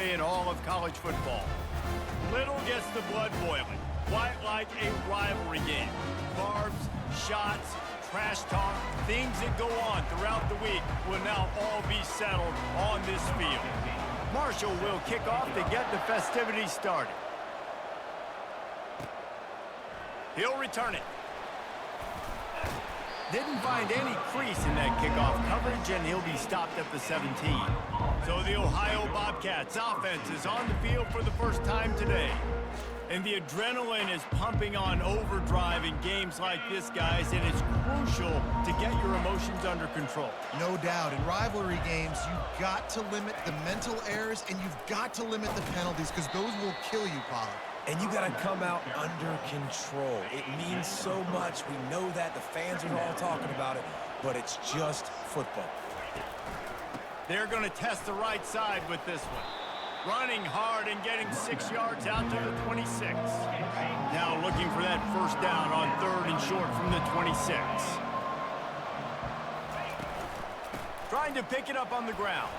play in all of college football. Little gets the blood boiling, quite like a rivalry game. Barbs, shots, trash talk, things that go on throughout the week will now all be settled on this field. Marshall will kick off to get the festivities started. He'll return it. Didn't find any crease in that kickoff coverage, and he'll be stopped at the 17. So the Ohio Bobcats offense is on the field for the first time today. And the adrenaline is pumping on overdrive in games like this, guys, and it's crucial to get your emotions under control. No doubt. In rivalry games, you've got to limit the mental errors, and you've got to limit the penalties, because those will kill you, Pollard. And you got to come out under control. It means so much. We know that. The fans are all talking about it, but it's just football. They're going to test the right side with this one. Running hard and getting 6 yards out to the 26. Now looking for that first down on 3rd and short from the 26. Trying to pick it up on the ground.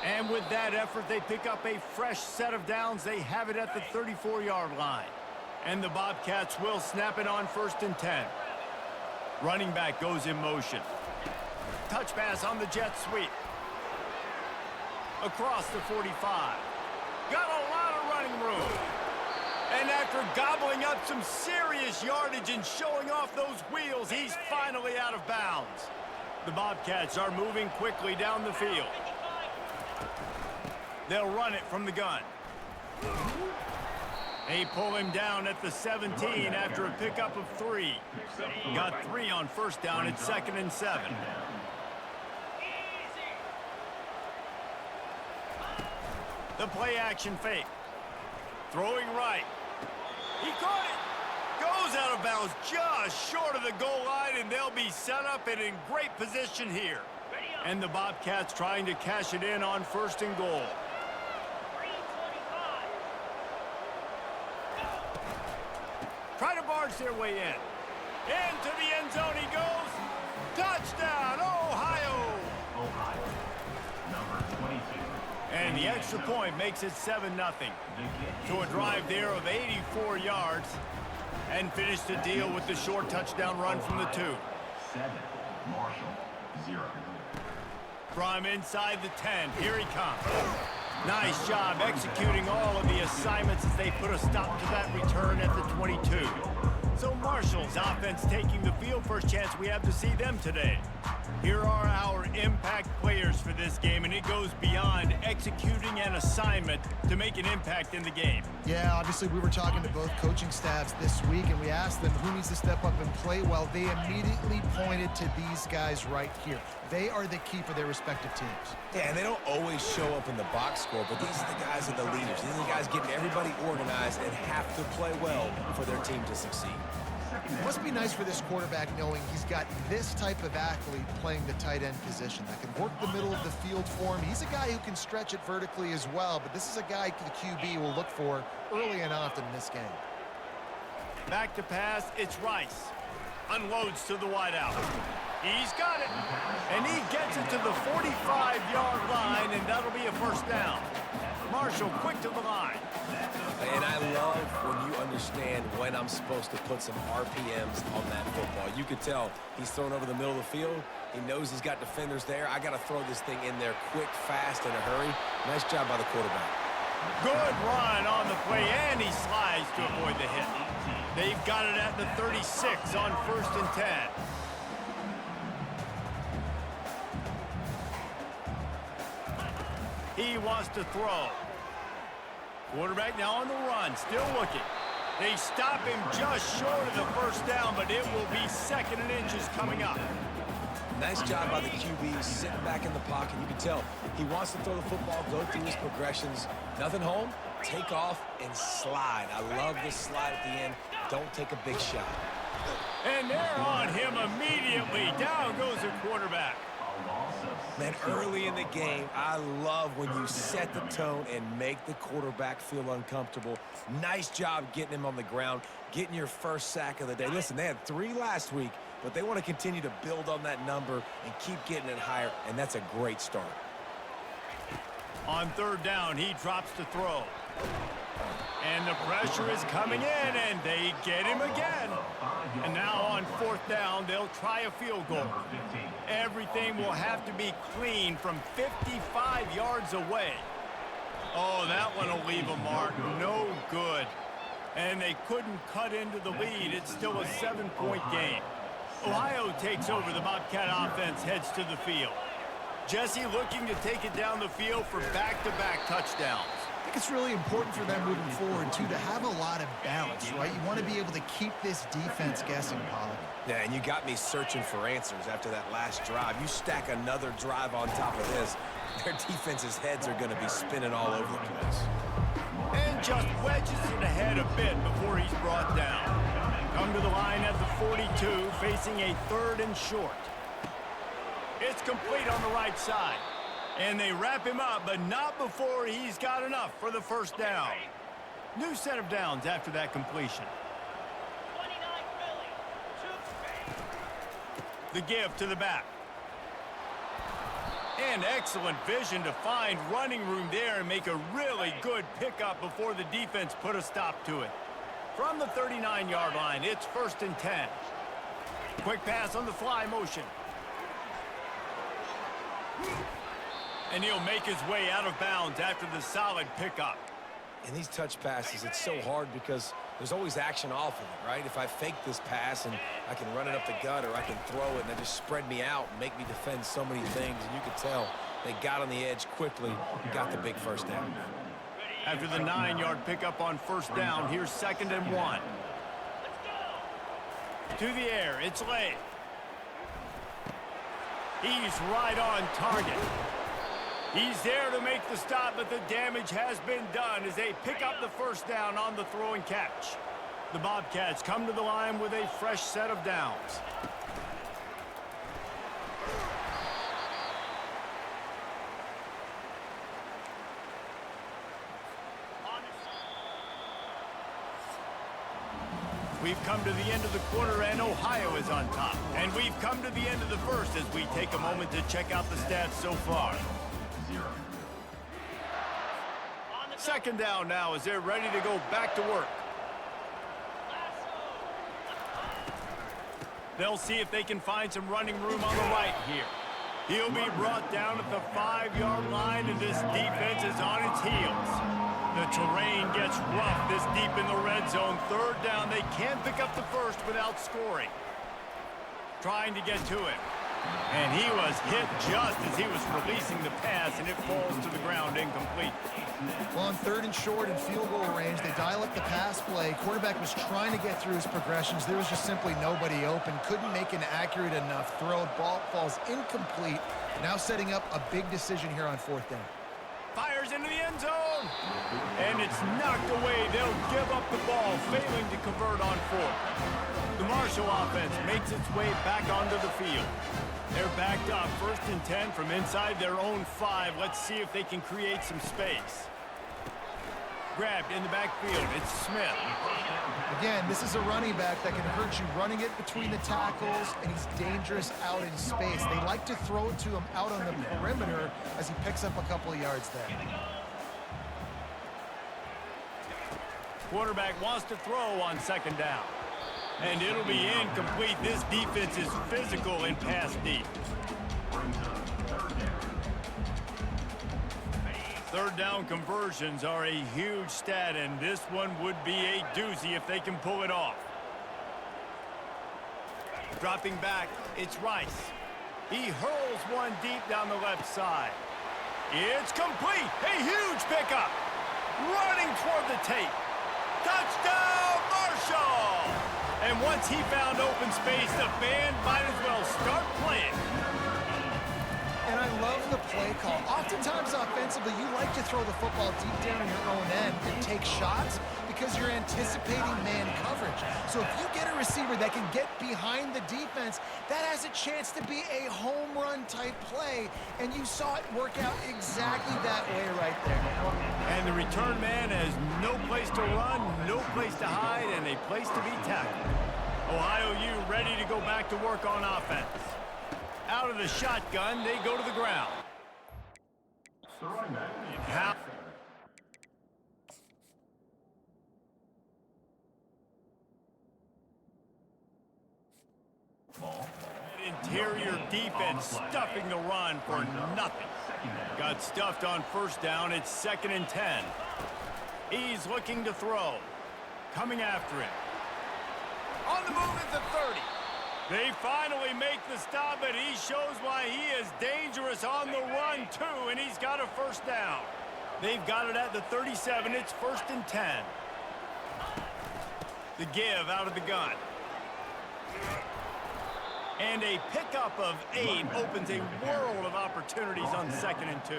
And with that effort, they pick up a fresh set of downs. They have it at the 34-yard line. And the Bobcats will snap it on 1st and 10. Running back goes in motion. Touch pass on the jet sweep. Across the 45. Got a lot of running room. And after gobbling up some serious yardage and showing off those wheels, he's finally out of bounds. The Bobcats are moving quickly down the field. They'll run it from the gun. They pull him down at the 17 after a pickup of 3. Got 3 on 1st down at 2nd and 7. The play action fake. Throwing right. He caught it. Goes out of bounds just short of the goal line, and they'll be set up and in great position here. And the Bobcats trying to cash it in on 1st and goal. Try to barge their way in. Into the end zone he goes. Touchdown, Ohio! Number 22. And the extra point makes it 7-0. To a drive there of 84 yards. And finish the deal with the short touchdown run from the 2. 7, Marshall, 0. From inside the 10, here he comes. Nice job executing all of the assignments as they put a stop to that return at the 22. So Marshall's offense taking the field. First chance we have to see them today. Here are our impact players for this game, and it goes beyond executing an assignment to make an impact in the game. Yeah, obviously we were talking to both coaching staffs this week, and we asked them who needs to step up and play well. They immediately pointed to these guys right here. They are the key for their respective teams. Yeah, and they don't always show up in the box score, but these are the guys that are the leaders. These are the guys getting everybody organized and have to play well for their team to succeed. It must be nice for this quarterback knowing he's got this type of athlete playing the tight end position that can work the middle of the field for him. He's a guy who can stretch it vertically as well, but this is a guy the QB will look for early and often in this game. Back to pass, it's Rice. Unloads to the wideout. He's got it. And he gets it to the 45-yard line, and that'll be a first down. Marshall quick to the line. And I love when you understand when I'm supposed to put some RPMs on that football. You could tell he's thrown over the middle of the field. He knows he's got defenders there. I got to throw this thing in there quick, fast, in a hurry. Nice job by the quarterback. Good run on the play, and he slides to avoid the hit. They've got it at the 36 on 1st and 10. He wants to throw. Quarterback now on the run, still looking. They stop him just short of the first down, but it will be 2nd and inches coming up. Nice job by the QB, sitting back in the pocket. You can tell he wants to throw the football, go through his progressions. Nothing home, take off, and slide. I love this slide at the end. Don't take a big shot. And they're on him immediately. Down goes the quarterback. Man, early in the game, I love when you set the tone and make the quarterback feel uncomfortable. Nice job getting him on the ground, getting your first sack of the day. Listen, they had 3 last week, but they want to continue to build on that number and keep getting it higher, and that's a great start. On third down, he drops to throw. And the pressure is coming in, and they get him again. And now on fourth down, they'll try a field goal. Everything will have to be clean from 55 yards away. Oh, that one will leave a mark. No good. And they couldn't cut into the lead. It's still a 7-point game. Ohio takes over. The Bobcat offense heads to the field. Jesse looking to take it down the field for back-to-back touchdowns. I think it's really important for them moving forward, too, to have a lot of balance, right? You want to be able to keep this defense guessing, Pollock. Yeah, and you got me searching for answers after that last drive. You stack another drive on top of this, their defense's heads are going to be spinning all over the place. And just wedges it ahead a bit before he's brought down. Come to the line at the 42, facing a 3rd and short. It's complete on the right side. And they wrap him up, but not before he's got enough for the first down. New set of downs after that completion. The give to the back. And excellent vision to find running room there and make a really good pickup before the defense put a stop to it. From the 39-yard line, it's 1st and 10. Quick pass on the fly motion. And he'll make his way out of bounds after the solid pickup. In these touch passes, it's so hard because there's always action off of it, right? If I fake this pass and I can run it up the gut or I can throw it and they just spread me out and make me defend so many things, and you could tell they got on the edge quickly and got the big first down. After the 9-yard pickup on first down, here's 2nd and 1. To the air, it's late. He's right on target. He's there to make the stop, but the damage has been done as they pick up the first down on the throw and catch. The Bobcats come to the line with a fresh set of downs. We've come to the end of the quarter, and Ohio is on top. And we've come to the end of the first as we take a moment to check out the stats so far. 2nd down now as they're ready to go back to work. They'll see if they can find some running room on the right here. He'll be brought down at the 5-yard line, and this defense is on its heels. The terrain gets rough this deep in the red zone. 3rd down, they can't pick up the first without scoring. Trying to get to it. And he was hit just as he was releasing the pass, and it falls to the ground incomplete. Well, on 3rd and short and field goal range, they dial up the pass play. Quarterback was trying to get through his progressions. There was just simply nobody open. Couldn't make an accurate enough throw. Ball falls incomplete. Now setting up a big decision here on 4th down. Fires into the end zone. And it's knocked away. They'll give up the ball, failing to convert on 4th. The Marshall offense makes its way back onto the field. They're backed up, 1st and 10 from inside their own 5. Let's see if they can create some space. Grabbed in the backfield, it's Smith. Again, this is a running back that can hurt you running it between the tackles, and he's dangerous out in space. They like to throw it to him out on the perimeter as he picks up a couple of yards there. Quarterback wants to throw on 2nd down. And it'll be incomplete. This defense is physical and pass deep. 3rd down conversions are a huge stat, and this one would be a doozy if they can pull it off. Dropping back, it's Rice. He hurls one deep down the left side. It's complete. A huge pickup. Running toward the tape. Touchdown, Marshall! And once he found open space, the band might as well start playing. And I love the play call. Oftentimes offensively, you like to throw the football deep down in your own end and take shots because you're anticipating man coverage. So if you get a receiver that can get behind the defense, that has a chance to be a home run type play. And you saw it work out exactly that way right there. And the return man has no place to run, no place to hide, and a place to be tackled. Ohio U ready to go back to work on offense. Out of the shotgun, they go to the ground. How? Interior defense stuffing the run for nothing. Got stuffed on first down. It's 2nd and 10. He's looking to throw. Coming after him. On the move at the 30. They finally make the stop, but he shows why he is dangerous on the run, too, and he's got a first down. They've got it at the 37. It's 1st and 10. The give out of the gun. And a pickup of 8 opens a world of opportunities on 2nd and 2.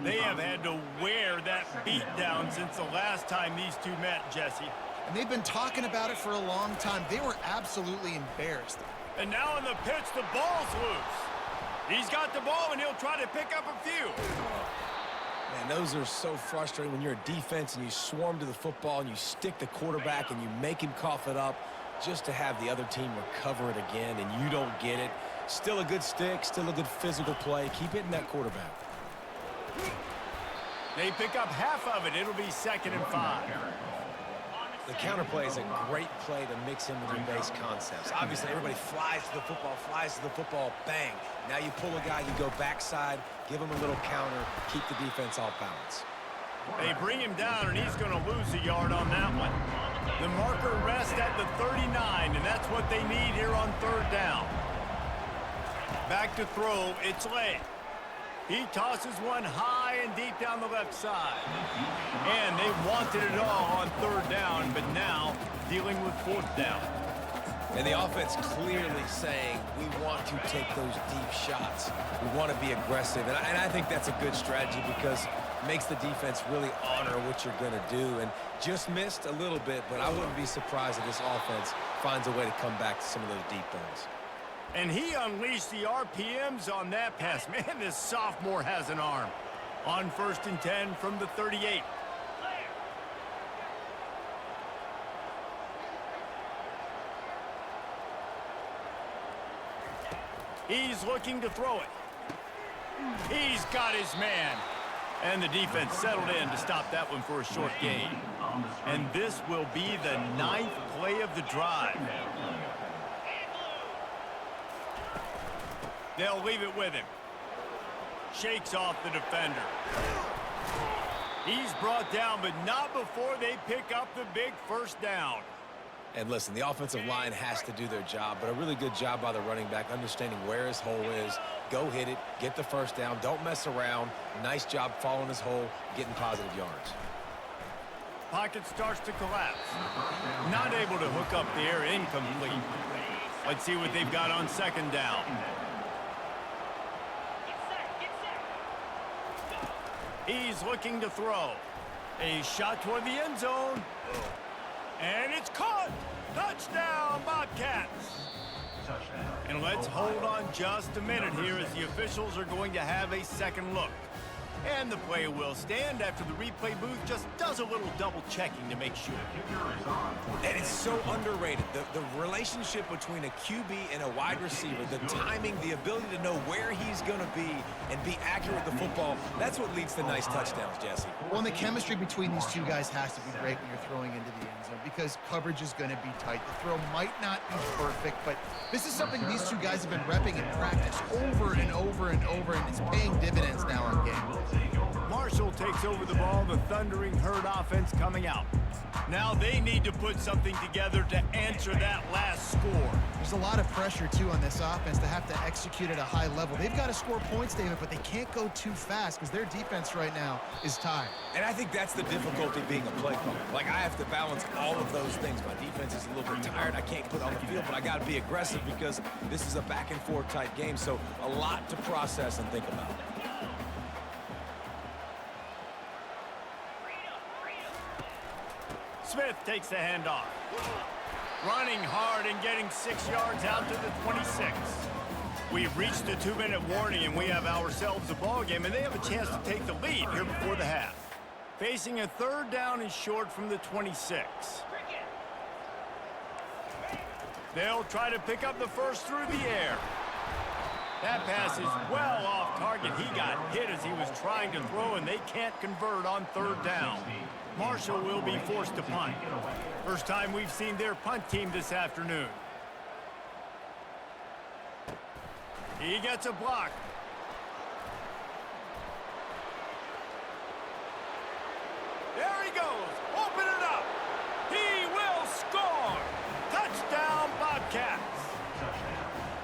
They have had to wear that beat down since the last time these two met, Jesse. And they've been talking about it for a long time. They were absolutely embarrassed. And now in the pitch, the ball's loose. He's got the ball, and he'll try to pick up a few. Man, those are so frustrating when you're a defense and you swarm to the football and you stick the quarterback and you make him cough it up. Just to have the other team recover it again and you don't get it. Still a good stick, still a good physical play. Keep hitting that quarterback. They pick up half of it. It'll be 2nd and 5. The counterplay is a great play to mix in with your base concepts. Obviously, everybody flies to the football, bang. Now you pull a guy, you go backside, give him a little counter, keep the defense off balance. They bring him down, and he's going to lose a yard on that one. The marker rests at the 39, and that's what they need here on 3rd down. Back to throw, it's Lay. He tosses one high and deep down the left side. And they wanted it all on 3rd down, but now dealing with 4th down. And the offense clearly saying, we want to take those deep shots. We want to be aggressive. And I think that's a good strategy because it makes the defense really honor what you're going to do. And just missed a little bit, but I wouldn't be surprised if this offense finds a way to come back to some of those deep balls. And he unleashed the RPMs on that pass. Man, this sophomore has an arm. On 1st and 10 from the 38. He's looking to throw it. He's got his man. And the defense settled in to stop that one for a short gain. And this will be the 9th play of the drive. They'll leave it with him. Shakes off the defender. He's brought down, but not before they pick up the big first down. And listen, the offensive line has to do their job, but a really good job by the running back, understanding where his hole is. Go hit it, get the first down, don't mess around. Nice job following his hole, getting positive yards. Pocket starts to collapse. Not able to hook up the air, incomplete. Let's see what they've got on 2nd down. He's looking to throw. A shot toward the end zone. And it's caught! Touchdown, Bobcats! And let's hold on just a minute here as the officials are going to have a second look. And the play will stand after the replay booth just does a little double checking to make sure. And it's so underrated. The relationship between a QB and a wide receiver, the timing, the ability to know where he's going to be and be accurate with the football, that's what leads to nice touchdowns, Jesse. Well, and the chemistry between these two guys has to be great when you're throwing into the end zone because coverage is going to be tight. The throw might not be perfect, but this is something these two guys have been repping in practice over and over and over, and it's paying dividends now on game. Marshall takes over the ball, the Thundering Herd offense coming out. Now they need to put something together to answer that last score. There's a lot of pressure, too, on this offense to have to execute at a high level. They've got to score points, David, but they can't go too fast because their defense right now is tired. And I think that's the difficulty being a play caller. Like, I have to balance all of those things. My defense is a little bit tired. I can't put on the field, but I got to be aggressive because this is a back-and-forth type game, so a lot to process and think about. Smith takes the handoff. Running hard and getting 6 yards out to the 26. We've reached the 2-minute warning, and we have ourselves a ball game, and they have a chance to take the lead here before the half. Facing a 3rd down and short from the 26. They'll try to pick up the first through the air. That pass is well off target. He got hit as he was trying to throw, and they can't convert on third down. Marshall will be forced to punt. First time we've seen their punt team this afternoon. He gets a block. There he goes. Open it up. He will score. Touchdown, Bobcats.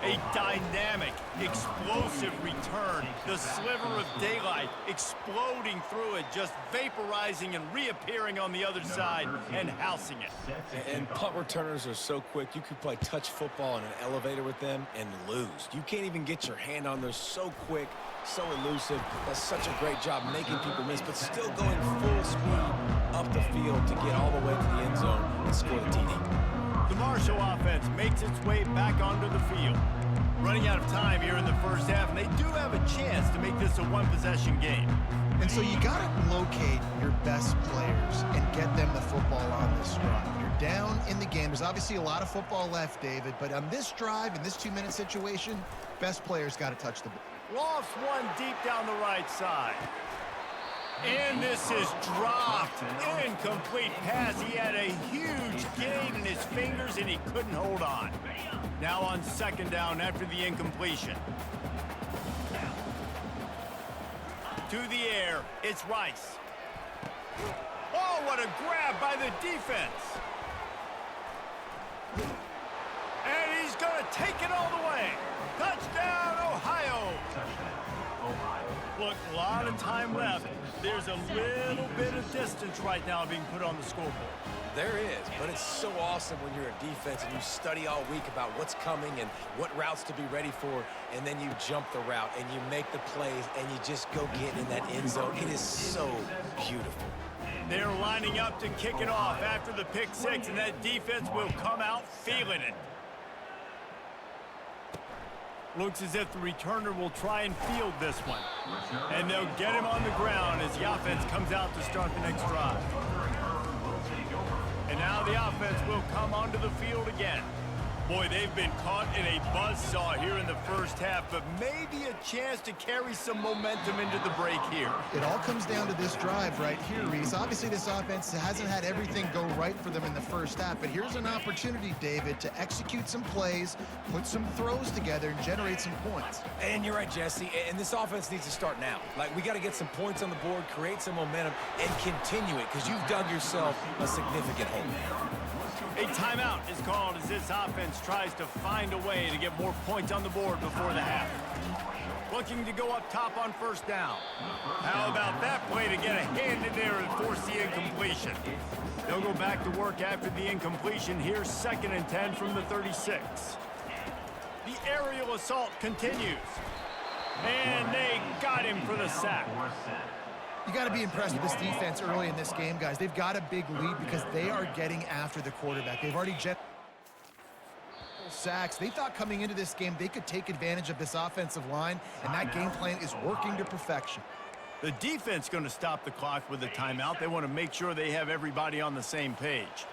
A dynamic, explosive return. The sliver of daylight exploding through it, just vaporizing and reappearing on the other side and housing it. And punt returners are so quick. You could play touch football in an elevator with them and lose. You can't even get your hand on. They're so quick, so elusive. That's such a great job making people miss, but still going full speed up the field to get all the way to the end zone and score the TD. The Marshall offense makes its way back onto the field. Running out of time here in the first half, and they do have a chance to make this a one-possession game. And so you got to locate your best players and get them the football on this drive. You're down in the game. There's obviously a lot of football left, David, but on this drive, in this 2-minute situation, best players got to touch the ball. Lofts one deep down the right side. And this is dropped. Incomplete pass. He had a huge gain in his fingers, and he couldn't hold on. Now on second down after the incompletion. To the air, it's Rice. Oh, what a grab by the defense. And he's going to take it all the way. Touchdown, Ohio. Look, a lot of time left. There's a little bit of distance right now being put on the scoreboard. There is, but it's so awesome when you're a defense and you study all week about what's coming and what routes to be ready for, and then you jump the route and you make the plays and you just go get in that end zone. It is so beautiful. They're lining up to kick it off after the pick six, and that defense will come out feeling it. Looks as if the returner will try and field this one. And they'll get him on the ground as the offense comes out to start the next drive. And now the offense will come onto the field again. Boy, they've been caught in a buzzsaw here in the first half, but maybe a chance to carry some momentum into the break here. It all comes down to this drive right here, Reese. Obviously, this offense hasn't had everything go right for them in the first half, but here's an opportunity, David, to execute some plays, put some throws together, and generate some points. And you're right, Jesse, and this offense needs to start now. Like, we got to get some points on the board, create some momentum, and continue it, because you've dug yourself a significant hole. A timeout is called as this offense tries to find a way to get more points on the board before the half. Looking to go up top on first down. How about that play to get a hand in there and force the incompletion? They'll go back to work after the incompletion. Here's 2nd and 10 from the 36. The aerial assault continues. And they got him for the sack. You got to be impressed with this defense early in this game, guys. They've got a big lead because they are getting after the quarterback. They've already generated sacks. They thought coming into this game they could take advantage of this offensive line, and that game plan is working to perfection. The defense going to stop the clock with a timeout. They want to make sure they have everybody on the same page.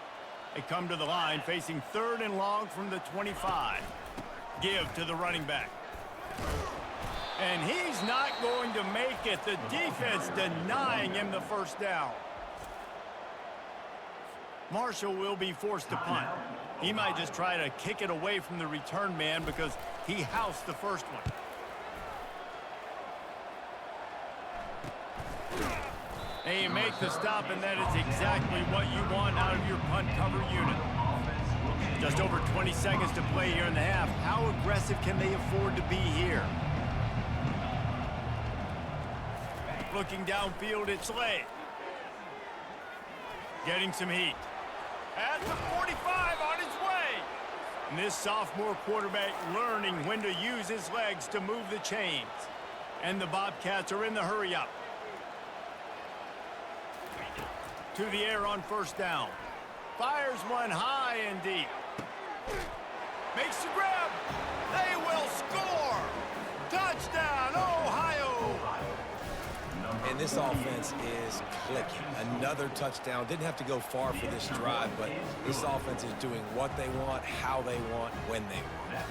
They come to the line facing 3rd and long from the 25. Give to the running back. And he's not going to make it. The defense denying him the first down. Marshall will be forced to punt. He might just try to kick it away from the return man because he housed the first one. And you make the stop, and that is exactly what you want out of your punt cover unit. Just over 20 seconds to play here in the half. How aggressive can they afford to be here? Looking downfield, it's Slade. Getting some heat. At the 45 on his way. And this sophomore quarterback learning when to use his legs to move the chains. And the Bobcats are in the hurry up. To the air on first down. Fires one high and deep. Makes the grab. They will score. Touchdown, Ohio. And this offense is clicking. Another touchdown. Didn't have to go far for this drive, but this offense is doing what they want, how they want, when they want.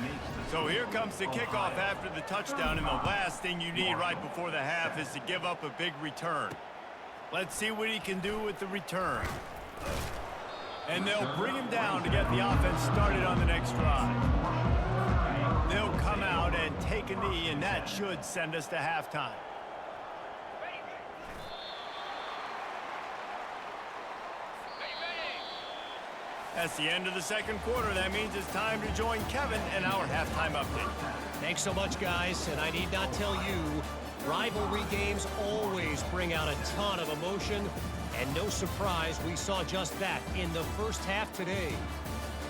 So here comes the kickoff after the touchdown, and the last thing you need right before the half is to give up a big return. Let's see what he can do with the return. And they'll bring him down to get the offense started on the next drive. They'll come out and take a knee, and that should send us to halftime. That's the end of the second quarter. That means it's time to join Kevin in our halftime update. Thanks so much, guys. And I need not tell you, rivalry games always bring out a ton of emotion. And no surprise, we saw just that in the first half today.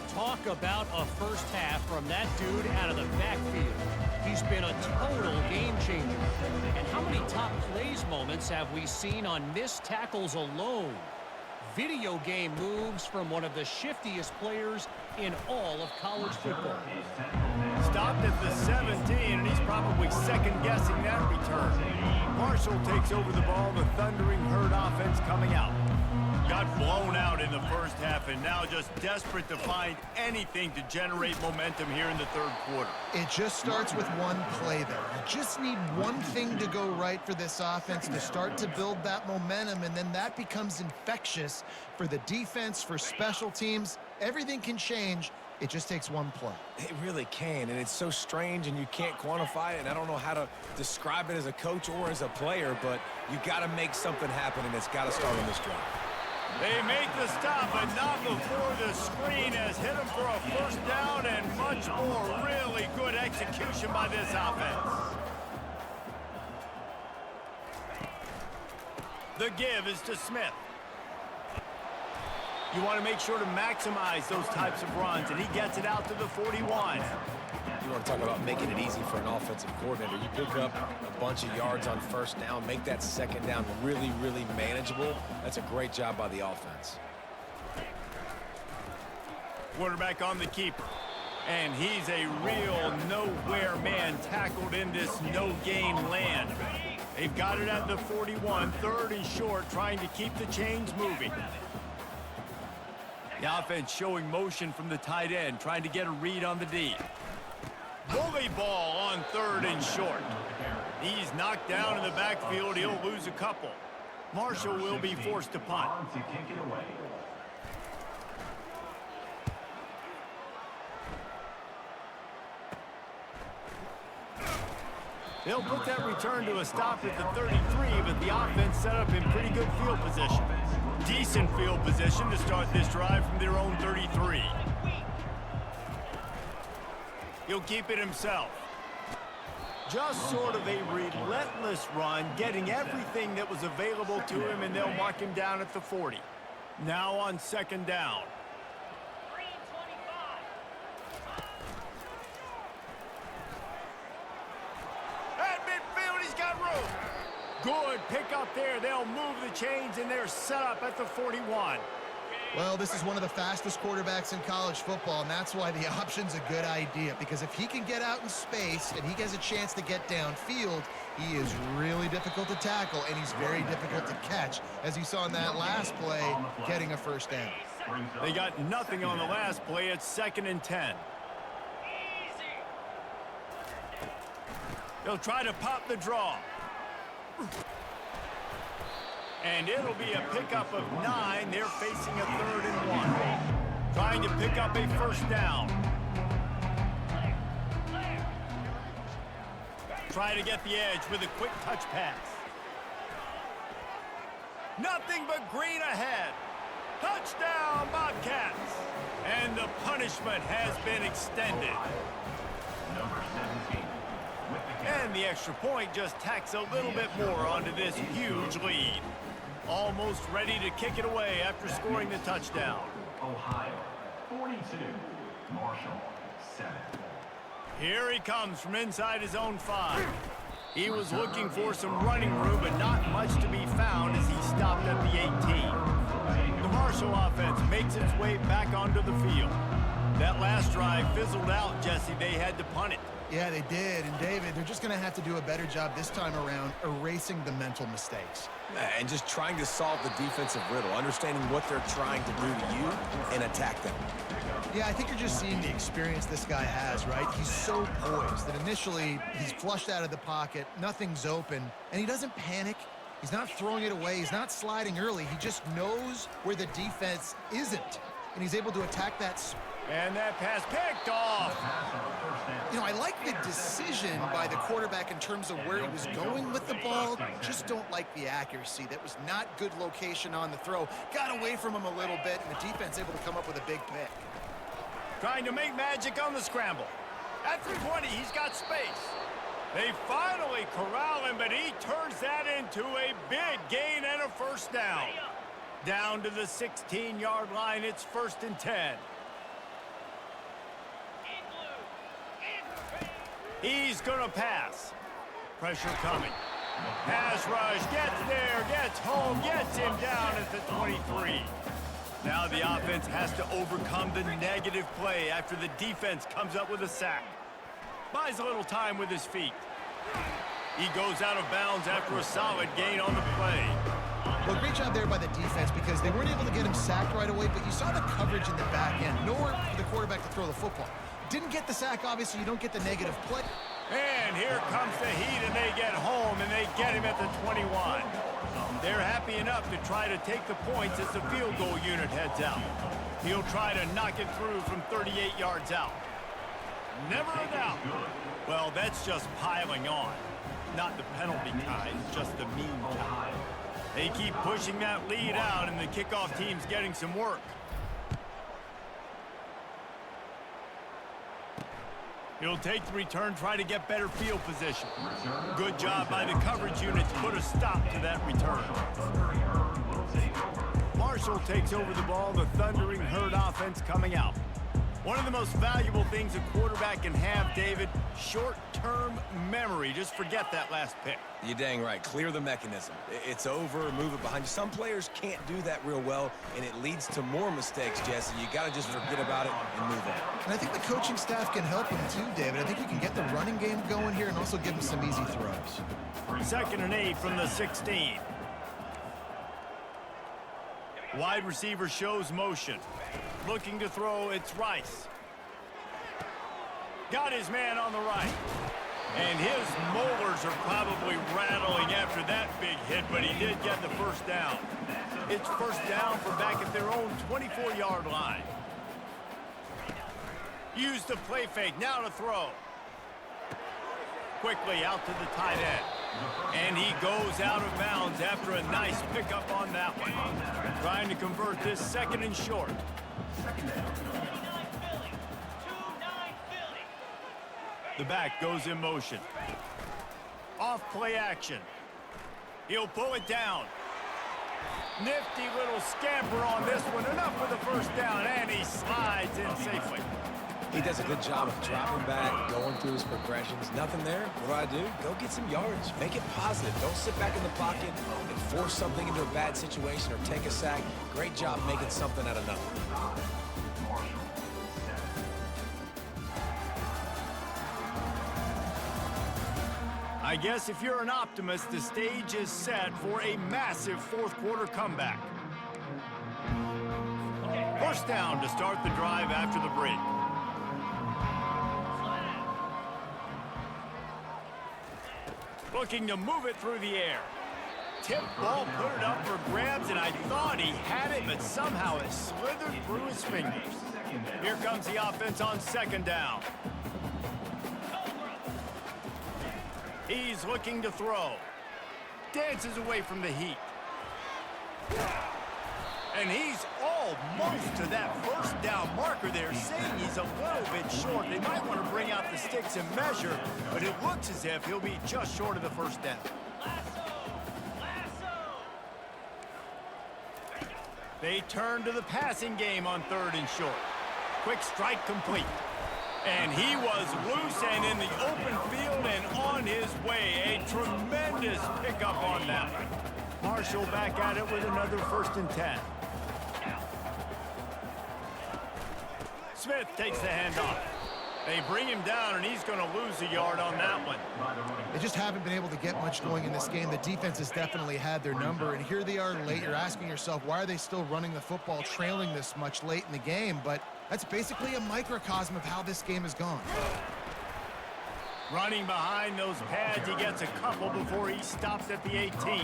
Talk about a first half from that dude out of the backfield. He's been a total game changer. And how many top plays moments have we seen on missed tackles alone? Video game moves from one of the shiftiest players in all of college football. Stopped at the 17, and he's probably second-guessing that return. Marshall takes over the ball, the thundering herd offense coming out. Got blown out in the first half, and now just desperate to find anything to generate momentum here in the third quarter. It just starts with one play there. You just need one thing to go right for this offense to start to build that momentum, and then that becomes infectious for the defense, for special teams. Everything can change. It just takes one play. It really can, and it's so strange, and you can't quantify it, and I don't know how to describe it as a coach or as a player, but you got to make something happen, and it's got to start on this drive. They make the stop, but not before the screen has hit them for a first down, and much more. Really good execution by this offense. The give is to Smith. You want to make sure to maximize those types of runs, and he gets it out to the 41. You want to talk about making it easy for an offensive coordinator. You pick up a bunch of yards on first down, make that second down really, really manageable. That's a great job by the offense. Quarterback on the keeper. And he's a real nowhere man tackled in this no-gain land. They've got it at the 41, third and short, trying to keep the chains moving. The offense showing motion from the tight end, trying to get a read on the D. Bully ball on third and short. He's knocked down in the backfield. He'll lose a couple. Marshall will be forced to punt. They'll put that return to a stop at the 33, but the offense set up in pretty good field position. Decent field position to start this drive from their own 33. He'll keep it himself. Just sort of a relentless run, getting everything that was available to him, and they'll mark him down at the 40. Now on second down. At midfield, he's got room. Good pick up there. They'll move the chains, and they're set up at the 41. Well, this is one of the fastest quarterbacks in college football, and that's why the option's a good idea, because if he can get out in space and he gets a chance to get downfield, he is really difficult to tackle, and he's very difficult to catch, as you saw in that last play, getting a first down. They got nothing on the last play. It's 2nd and 10. They'll try to pop the draw. And it'll be a pickup of 9. They're facing a 3rd and 1. Trying to pick up a first down. Try to get the edge with a quick touch pass. Nothing but green ahead. Touchdown, Bobcats. And the punishment has been extended. Number 17. And the extra point just tacks a little bit more onto this huge lead. Almost ready to kick it away after scoring the touchdown. Ohio, 42. Marshall, 7. Here he comes from inside his own 5. He was looking for some running room, but not much to be found as he stopped at the 18. The Marshall offense makes its way back onto the field. That last drive fizzled out, Jesse. They had to punt it. Yeah, they did. And, David, they're just going to have to do a better job this time around erasing the mental mistakes. And just trying to solve the defensive riddle, understanding what they're trying to do to you and attack them. Yeah, I think you're just seeing the experience this guy has, right? He's so poised that initially he's flushed out of the pocket, nothing's open, and he doesn't panic. He's not throwing it away. He's not sliding early. He just knows where the defense isn't, and he's able to attack that. And that pass picked off. You know, I like the decision by the quarterback in terms of where he was going with the ball. Just don't like the accuracy. That was not good location on the throw. Got away from him a little bit, and the defense able to come up with a big pick. Trying to make magic on the scramble. At 320, he's got space. They finally corral him, but he turns that into a big gain and a first down. Down to the 16-yard line, it's 1st and 10. He's going to pass. Pressure coming. Pass rush, gets there, gets home, gets him down at the 23. Now the offense has to overcome the negative play after the defense comes up with a sack. Buys a little time with his feet. He goes out of bounds after a solid gain on the play. Well, great job there by the defense because they weren't able to get him sacked right away, but you saw the coverage in the back end. Nowhere for the quarterback to throw the football. Didn't get the sack, obviously. You don't get the negative play. And here comes the heat, and they get home, and they get him at the 21. They're happy enough to try to take the points as the field goal unit heads out. He'll try to knock it through from 38 yards out. Never a doubt. Well, that's just piling on. Not the penalty kind, just the mean kind. They keep pushing that lead out, and the kickoff team's getting some work. He'll take the return, try to get better field position. Good job by the coverage unit to put a stop to that return. Marshall takes over the ball, the Thundering Herd offense coming out. One of the most valuable things a quarterback can have, David, short-term memory. Just forget that last pick. You're dang right. Clear the mechanism. It's over, move it behind you. Some players can't do that real well, and it leads to more mistakes, Jesse. You got to just forget about it and move on. And I think the coaching staff can help him too, David. I think you can get the running game going here and also give him some easy throws. 2nd and 8 from the 16. Wide receiver shows motion. Looking to throw, it's Rice. Got his man on the right. And his molars are probably rattling after that big hit, but he did get the first down. It's first down from back at their own 24-yard line. Use the play fake, now to throw. Quickly out to the tight end. And he goes out of bounds after a nice pickup on that one. Trying to convert this 2nd and short. The back goes in motion. Off play action. He'll pull it down. Nifty little scamper on this one. Enough for the first down, and he slides in safely. He does a good job of dropping back, going through his progressions. Nothing there. What do? Go get some yards. Make it positive. Don't sit back in the pocket and force something into a bad situation or take a sack. Great job making something out of nothing. I guess if you're an optimist, the stage is set for a massive 4th quarter comeback. First down to start the drive after the break. Looking to move it through the air. Tip ball, put it up for grabs, and I thought he had it, but somehow it slithered through his fingers. Here comes the offense on 2nd down. He's looking to throw. Dances away from the heat. And he's almost to that first down marker there, saying he's a little bit short. They might want to bring out the sticks and measure, but it looks as if he'll be just short of the first down. They turn to the passing game on 3rd and short. Quick strike complete. And he was loose and in the open field and on his way. A tremendous pickup on that one. Marshall back at it with another 1st and 10. Smith takes the handoff. They bring him down, and he's going to lose a yard on that one. They just haven't been able to get much going in this game. The defense has definitely had their number, and here they are late. You're asking yourself, why are they still running the football, trailing this much late in the game? But that's basically a microcosm of how this game has gone. Running behind those pads, he gets a couple before he stops at the 18.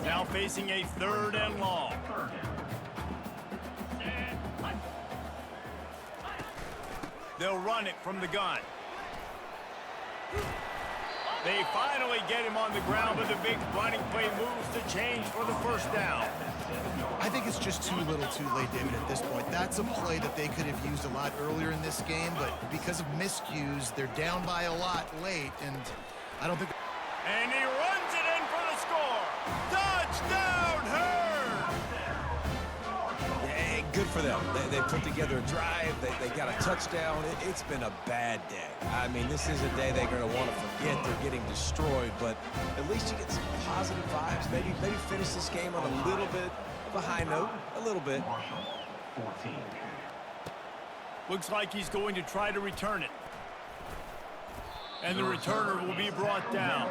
Now facing a 3rd and long. They'll run it from the gun. They finally get him on the ground, but the big running play moves to change for the first down. I think it's just too little too late, David, at this point. That's a play that they could have used a lot earlier in this game, but because of miscues, they're down by a lot late, and I don't think... And he runs it in for the score. Touchdown, Herd! Yeah, good for them. They put together a drive. They got a touchdown. It's been a bad day. I mean, this is a day they're going to want to forget. They're getting destroyed, but at least you get some positive vibes. Maybe finish this game on a little bit of a high note. A little bit. Looks like he's going to try to return it. And the returner will be brought down.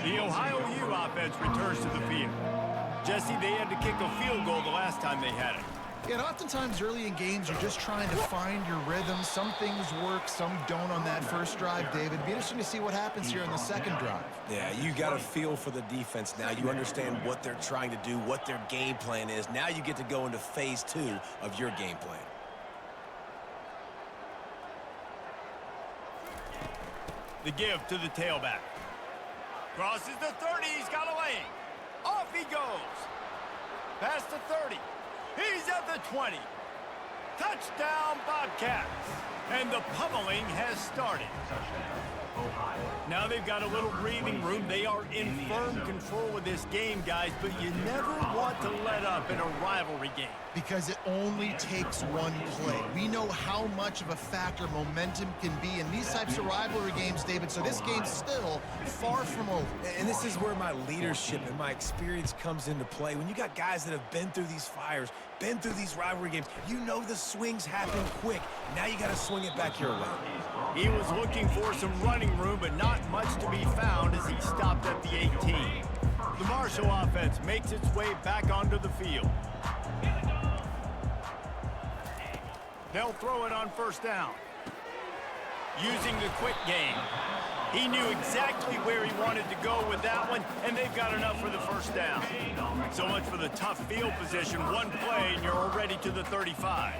The Ohio U offense returns to the field. Jesse, they had to kick a field goal the last time they had it. Yeah, and oftentimes early in games, you're just trying to find your rhythm. Some things work, some don't on that first drive, David. It'd be interesting to see what happens here in the second drive. Yeah, you got a feel for the defense now. You understand what they're trying to do, what their game plan is. Now you get to go into phase 2 of your game plan. The give to the tailback. Crosses the 30, he's got a lane. Off he goes. Past the 30. He's at the 20. Touchdown, Bobcats. And the pummeling has started. Now they've got a little breathing room. They are in firm control of this game, guys, but you never want to let up in a rivalry game. Because it only takes one play. We know how much of a factor momentum can be in these types of rivalry games, David, so this game's still far from over. And this is where my leadership and my experience comes into play. When you got guys that have been through these fires, been through these rivalry games, you know the swings happen quick. Now you got to swing it back your way. He was looking for some running room, but not much to be found as he stopped at the 18. The Marshall offense makes its way back onto the field. They'll throw it on first down. Using the quick game. He knew exactly where he wanted to go with that one, and they've got enough for the first down. So much for the tough field position. One play, and you're already to the 35.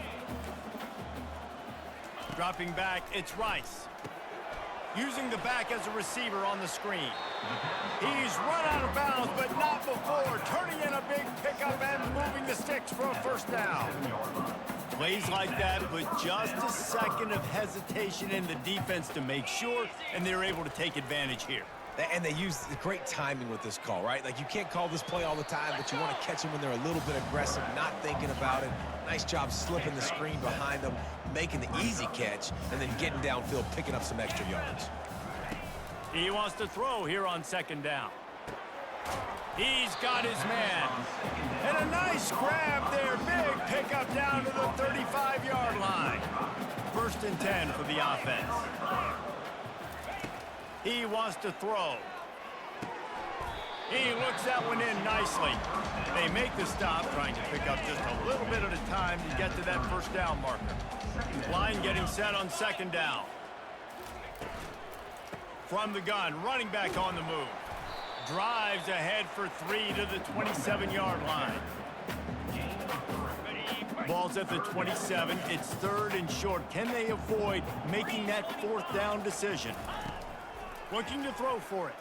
Dropping back, it's Rice. Using the back as a receiver on the screen. He's run out of bounds, but not before. Turning in a big pickup and moving the sticks for a first down. Plays like that, but just a second of hesitation in the defense to make sure, and they're able to take advantage here. And they use the great timing with this call, right? Like, you can't call this play all the time, but you want to catch them when they're a little bit aggressive, not thinking about it. Nice job slipping the screen behind them, making the easy catch, and then getting downfield, picking up some extra yards. He wants to throw here on second down. He's got his man. And a nice grab there. Big pickup down to the 35-yard line. 1st and 10 for the offense. He wants to throw. He looks that one in nicely. They make the stop, trying to pick up just a little bit at a time to get to that first down marker. Line getting set on second down. From the gun, running back on the move. Drives ahead for 3 to the 27-yard line. Ball's at the 27. It's 3rd and short. Can they avoid making that 4th down decision? Looking to throw for it.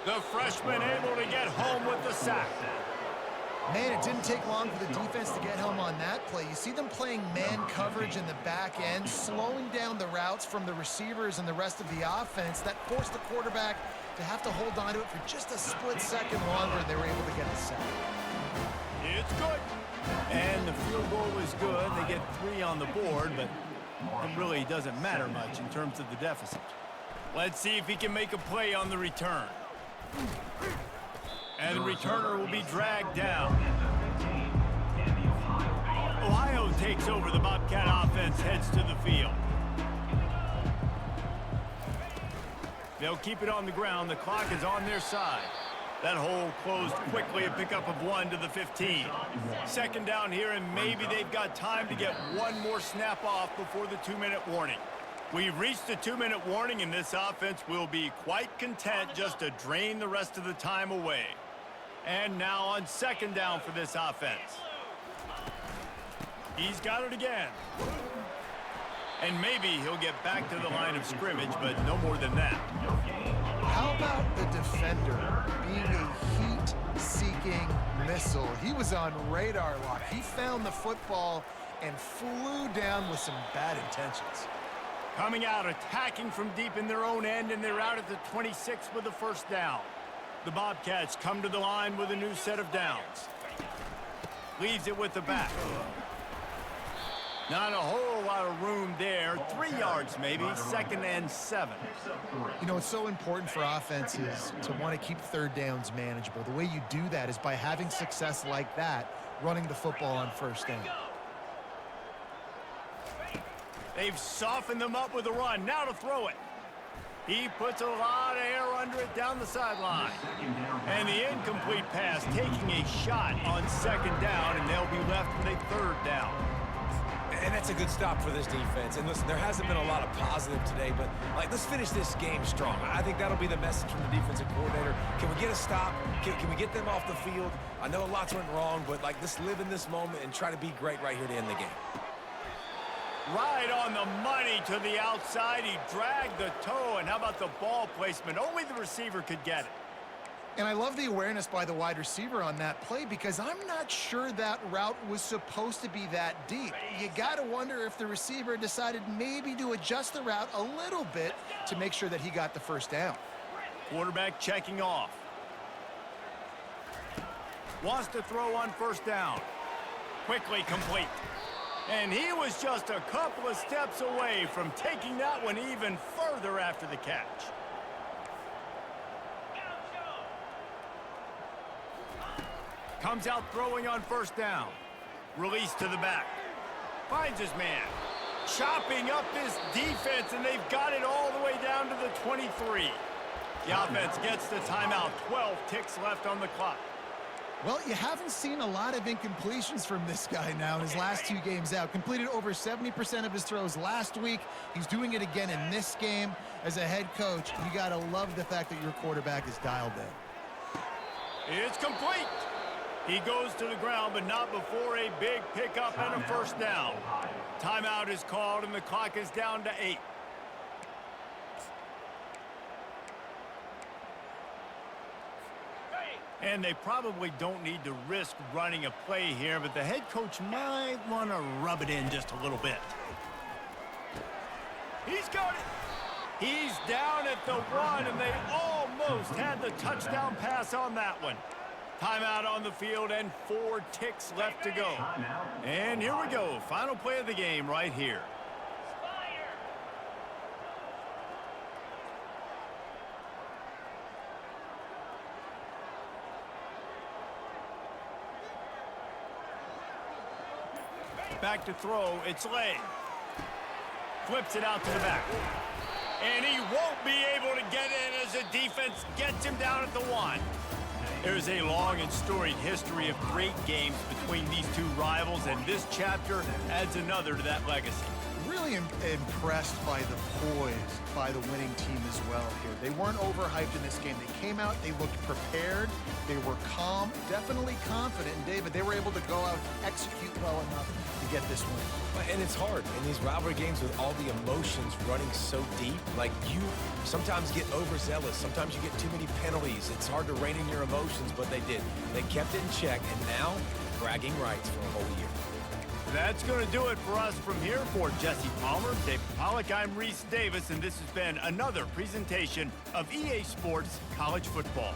The freshman able to get home with the sack. Man, it didn't take long for the defense to get home on that play. You see them playing man coverage in the back end, slowing down the routes from the receivers and the rest of the offense. That forced the quarterback to have to hold on to it for just a split second longer, and they were able to get the sack. It's good. And the field goal is good. They get 3 on the board, but it really doesn't matter much in terms of the deficit. Let's see if he can make a play on the return. And the returner will be dragged down. Ohio takes over. The Bobcat offense heads to the field. They'll keep it on the ground. The clock is on their side. That hole closed quickly, a pickup of 1 to the 15. Second down here, and maybe they've got time to get one more snap off before the 2-minute warning. We've reached the 2-minute warning, and this offense will be quite content just to drain the rest of the time away. And now on second down for this offense. He's got it again. And maybe he'll get back to the line of scrimmage, but no more than that. How about the defender being a heat-seeking missile? He was on radar lock. He found the football and flew down with some bad intentions. Coming out, attacking from deep in their own end, and they're out at the 26 with the first down. The Bobcats come to the line with a new set of downs. Leaves it with the back. Not a whole lot of room there. 3 yards maybe, 2nd and 7. You know, it's so important for offenses to want to keep third downs manageable. The way you do that is by having success like that, running the football on first down. They've softened them up with a run. Now to throw it. He puts a lot of air under it down the sideline. And the incomplete pass taking a shot on second down, and they'll be left with a third down. And that's a good stop for this defense. And listen, there hasn't been a lot of positive today, but let's finish this game strong. I think that'll be the message from the defensive coordinator. Can we get a stop? Can we get them off the field? I know lots went wrong, but let's live in this moment and try to be great right here to end the game. Right on the money to the outside. He dragged the toe, and how about the ball placement? Only the receiver could get it. And I love the awareness by the wide receiver on that play because I'm not sure that route was supposed to be that deep. You got to wonder if the receiver decided maybe to adjust the route a little bit to make sure that he got the first down. Quarterback checking off. Wants to throw on first down. Quickly complete. And he was just a couple of steps away from taking that one even further after the catch. Comes out throwing on first down. Release to the back. Finds his man. Chopping up this defense, and they've got it all the way down to the 23. The offense gets the timeout. 12 ticks left on the clock. Well, you haven't seen a lot of incompletions from this guy now in his last 2 games out. Completed over 70% of his throws last week. He's doing it again in this game. As a head coach, you got to love the fact that your quarterback is dialed in. It's complete. He goes to the ground, but not before a big pickup and a first down. Timeout is called, and the clock is down to 8. And they probably don't need to risk running a play here, but the head coach might want to rub it in just a little bit. He's got it. He's down at the 1, and they almost had the touchdown pass on that one. Timeout on the field and 4 ticks left to go. And here we go. Final play of the game right here. Back to throw. It's Lay. Flips it out to the back. And he won't be able to get in as the defense gets him down at the 1. There's a long and storied history of great games between these two rivals, and this chapter adds another to that legacy. Really impressed by the poise by the winning team as well here. They weren't overhyped in this game. They came out, they looked prepared, they were calm, definitely confident. And David, they were able to go out and execute well enough to get this win. And it's hard in these rivalry games with all the emotions running so deep. You sometimes get overzealous. Sometimes you get too many penalties. It's hard to rein in your emotions, but they did. They kept it in check, and now bragging rights for a whole year. That's going to do it for us from here. For Jesse Palmer, Dave Pollack, I'm Reese Davis, and this has been another presentation of EA Sports College Football.